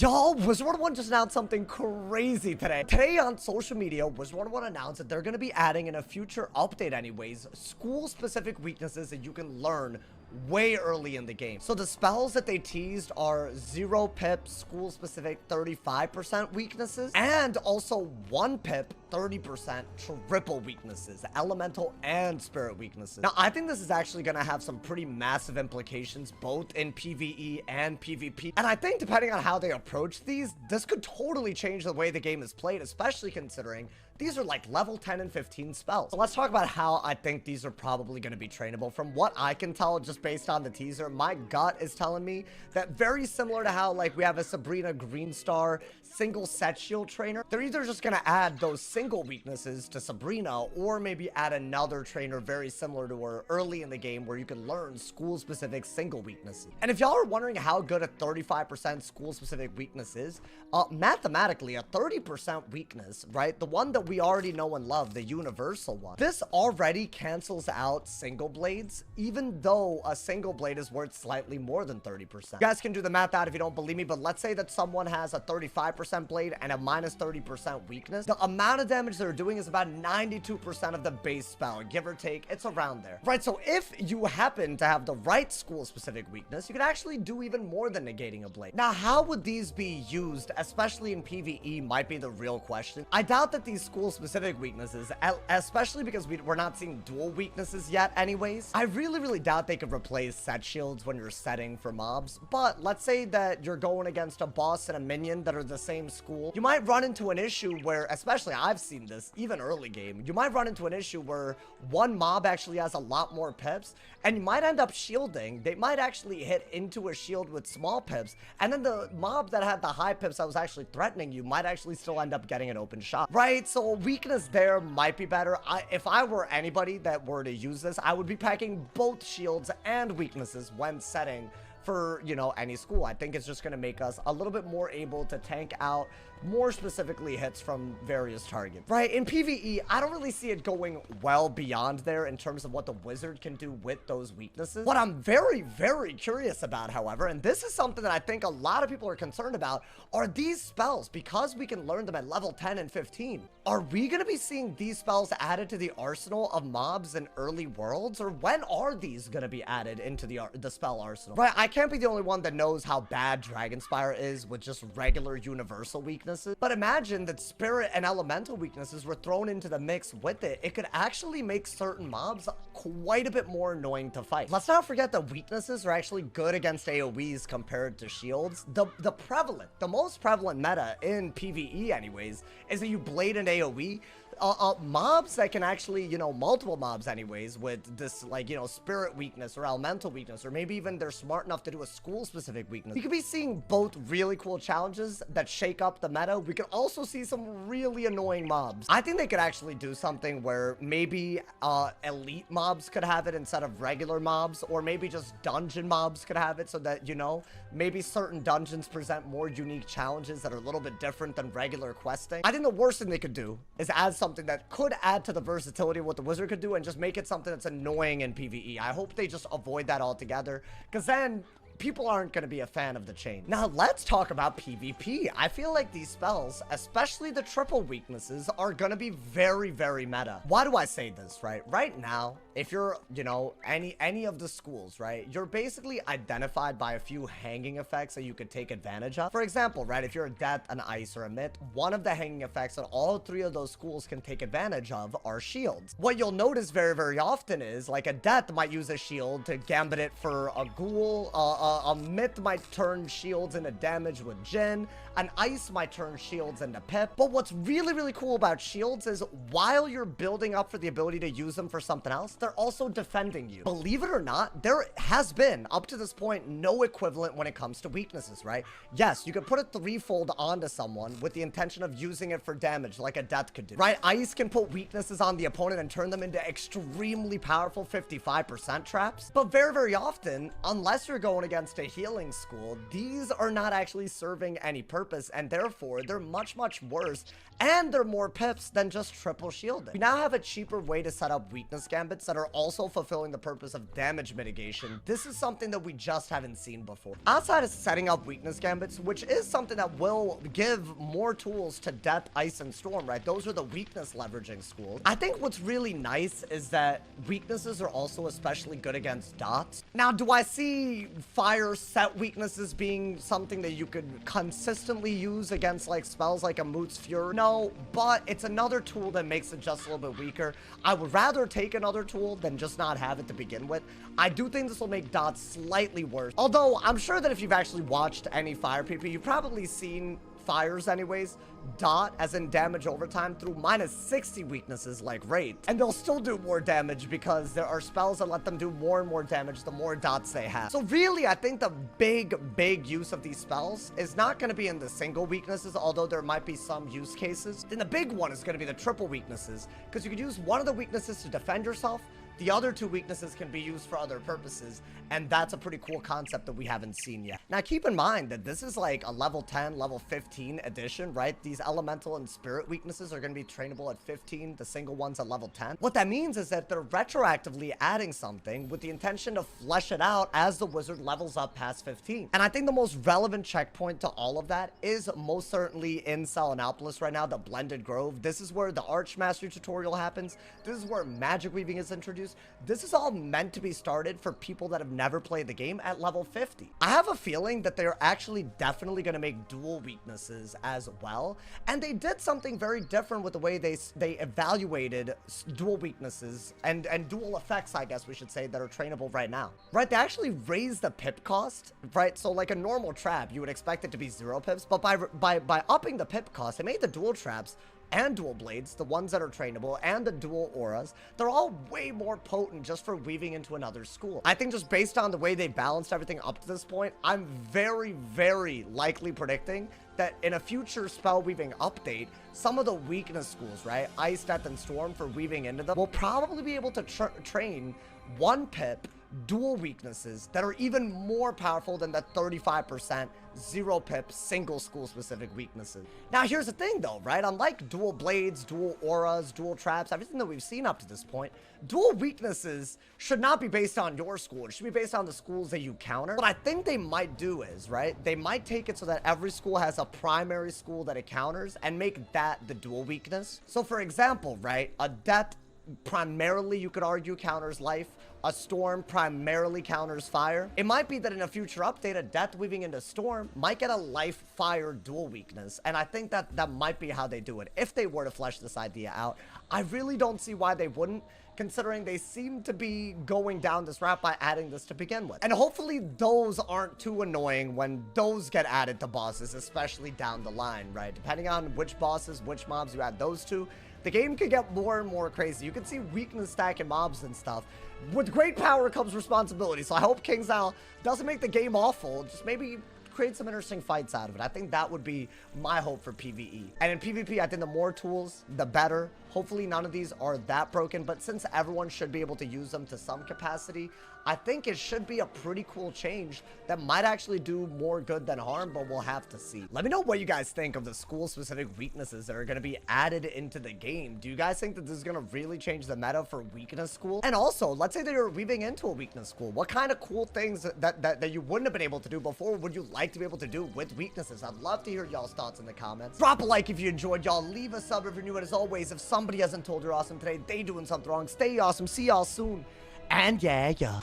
Y'all, Wizard101 just announced something crazy today. Today on social media, Wizard101 announced that they're going to be adding in a future update anyways, school-specific weaknesses that you can learn way early in the game. So the spells that they teased are 0 pip, school-specific 35% weaknesses, and also 1 pip, 30% triple weaknesses, elemental and spirit weaknesses. Now, I think this is actually going to have some pretty massive implications both in PvE and PvP. And I think depending on how they approach these, this could totally change the way the game is played, especially considering these are like level 10 and 15 spells. So let's talk about how I think these are probably going to be trainable. From what I can tell, just based on the teaser, my gut is telling me that very similar to how like we have a Sabrina Green Star single set shield trainer, they're either just going to add those single weaknesses to Sabrina, or maybe add another trainer very similar to her early in the game where you can learn school-specific single weaknesses. And if y'all are wondering how good a 35% school-specific weakness is, mathematically, a 30% weakness, right? The one that we already know and love, the universal one. This already cancels out single blades, even though a single blade is worth slightly more than 30%. You guys can do the math out if you don't believe me, but let's say that someone has a 35% blade and a minus 30% weakness. The amount of damage they're doing is about 92% of the base spell, give or take. It's around there, right? So if you happen to have the right school-specific weakness, you can actually do even more than negating a blade. Now, how would these be used, especially in PvE, might be the real question. I doubt that these school-specific weaknesses, especially because we're not seeing dual weaknesses yet anyways, I really doubt they could replace set shields when you're setting for mobs. But let's say that you're going against a boss and a minion that are the same school. You might run into an issue where, especially I've seen this even early game, you might run into an issue where one mob actually has a lot more pips and you might end up shielding. They might actually hit into a shield with small pips, and then the mob that had the high pips that was actually threatening you might actually still end up getting an open shot, right? So a weakness there might be better. If I were anybody that were to use this, I would be packing both shields and weaknesses when setting for, you know, any school. I think it's just going to make us a little bit more able to tank out more specifically hits from various targets, right? In PvE, I don't really see it going well beyond there in terms of what the wizard can do with those weaknesses. What I'm very curious about, however, and this is something that I think a lot of people are concerned about, are these spells, because we can learn them at level 10 and 15. Are we going to be seeing these spells added to the arsenal of mobs in early worlds, or when are these going to be added into the spell arsenal? Right, I can't be the only one that knows how bad Dragonspire is with just regular universal weaknesses, but imagine that spirit and elemental weaknesses were thrown into the mix with it. It could actually make certain mobs quite a bit more annoying to fight. Let's not forget that weaknesses are actually good against AoEs compared to shields. The most prevalent meta in PvE anyways is that you blade an AoE. Mobs that can actually, you know, multiple mobs anyways with this, like, you know, spirit weakness or elemental weakness, or maybe even they're smart enough to do a school specific weakness. You could be seeing both really cool challenges that shake up the meta. We could also see some really annoying mobs. I think they could actually do something where maybe elite mobs could have it instead of regular mobs, or maybe just dungeon mobs could have it, so that, you know, maybe certain dungeons present more unique challenges that are a little bit different than regular questing. I think the worst thing they could do is add something that could add to the versatility of what the wizard could do and just make it something that's annoying in PvE. I hope they just avoid that altogether, because then people aren't going to be a fan of the change. Now let's talk about PvP. I feel like these spells, especially the triple weaknesses, are going to be very meta. Why do I say this, right? Right now, if you're, you know, any of the schools, right, you're basically identified by a few hanging effects that you could take advantage of. For example, right, if you're a death, an ice, or a myth, one of the hanging effects that all three of those schools can take advantage of are shields. What you'll notice very often is, like, a death might use a shield to gambit it for a ghoul, a myth might turn shields into damage with Jin, an ice might turn shields into pip. But what's really cool about shields is while you're building up for the ability to use them for something else, they're also defending you. Believe it or not, there has been, up to this point, no equivalent when it comes to weaknesses, right? Yes, you could put a threefold onto someone with the intention of using it for damage, like a death could do, right? Ice can put weaknesses on the opponent and turn them into extremely powerful 55% traps. But very often, unless you're going against a healing school, these are not actually serving any purpose, and therefore they're much worse, and they're more pips than just triple shielding. We now have a cheaper way to set up weakness gambits that that are also fulfilling the purpose of damage mitigation. This is something that we just haven't seen before. Outside of setting up weakness gambits, which is something that will give more tools to Death, Ice, and Storm, right? Those are the weakness leveraging schools. I think what's really nice is that weaknesses are also especially good against dots. Now, do I see fire set weaknesses being something that you could consistently use against like spells like a Moot's Fury? No, but it's another tool that makes it just a little bit weaker. I would rather take another tool than just not have it to begin with. I do think this will make dots slightly worse. Although I'm sure that if you've actually watched any fire PP, you've probably seen fires anyways dot, as in damage over time, through -60 weaknesses like Wraith, and they'll still do more damage because there are spells that let them do more and more damage the more dots they have. So really, I think the big use of these spells is not going to be in the single weaknesses, although there might be some use cases. Then the big one is going to be the triple weaknesses, because you could use one of the weaknesses to defend yourself. The other two weaknesses can be used for other purposes, and that's a pretty cool concept that we haven't seen yet. Now, keep in mind that this is like a level 10, level 15 edition, right? These elemental and spirit weaknesses are going to be trainable at 15, the single ones at level 10. What that means is that they're retroactively adding something with the intention to flesh it out as the wizard levels up past 15. And I think the most relevant checkpoint to all of that is most certainly in Selenopolis right now, the Blended Grove. This is where the Archmastery tutorial happens. This is where magic weaving is introduced. This is all meant to be started for people that have never played the game at level 50. I have a feeling that they're actually definitely going to make dual weaknesses as well, and they did something very different with the way they evaluated dual weaknesses and dual effects, I guess we should say, that are trainable right now. Right, they actually raised the pip cost, right? So like a normal trap, you would expect it to be 0 pips, but by upping the pip cost, they made the dual traps and dual blades, the ones that are trainable, and the dual auras, they're all way more potent just for weaving into another school. I think just based on the way they balanced everything up to this point, I'm very likely predicting that in a future spell weaving update, some of the weakness schools, right, Ice, Death, and Storm, for weaving into them, will probably be able to train 1 pip dual weaknesses that are even more powerful than the 35% 0 pip single school specific weaknesses. Now here's the thing though, right? Unlike dual blades, dual auras, dual traps, everything that we've seen up to this point, dual weaknesses should not be based on your school. It should be based on the schools that you counter. What I think they might do is, right, they might take it so that every school has a primary school that it counters and make that the dual weakness. So for example, right, a Death primarily, you could argue, counters life. A Storm primarily counters fire. It might be that in a future update, a Death weaving into Storm might get a life fire dual weakness, and I think that might be how they do it if they were to flesh this idea out. I really don't see why they wouldn't, considering they seem to be going down this route by adding this to begin with. And hopefully those aren't too annoying when those get added to bosses, especially down the line, right? Depending on which bosses, which mobs you add those to, the game could get more and more crazy. You can see weakness stacking mobs and stuff. With great power comes responsibility, so I hope KingsIsle doesn't make the game awful, just maybe create some interesting fights out of it. I think that would be my hope for PvE. And in PvP, I think the more tools, the better. Hopefully none of these are that broken, but since everyone should be able to use them to some capacity, I think it should be a pretty cool change that might actually do more good than harm, but we'll have to see. Let me know what you guys think of the school-specific weaknesses that are going to be added into the game. Do you guys think that this is going to really change the meta for weakness school? And also, let's say that you're weaving into a weakness school. What kind of cool things that you wouldn't have been able to do before would you like to be able to do with weaknesses? I'd love to hear y'all's thoughts in the comments. Drop a like if you enjoyed, y'all. Leave a sub if you're new, and as always, if somebody hasn't told you're awesome today, they doing something wrong. Stay awesome. See y'all soon. And yeah.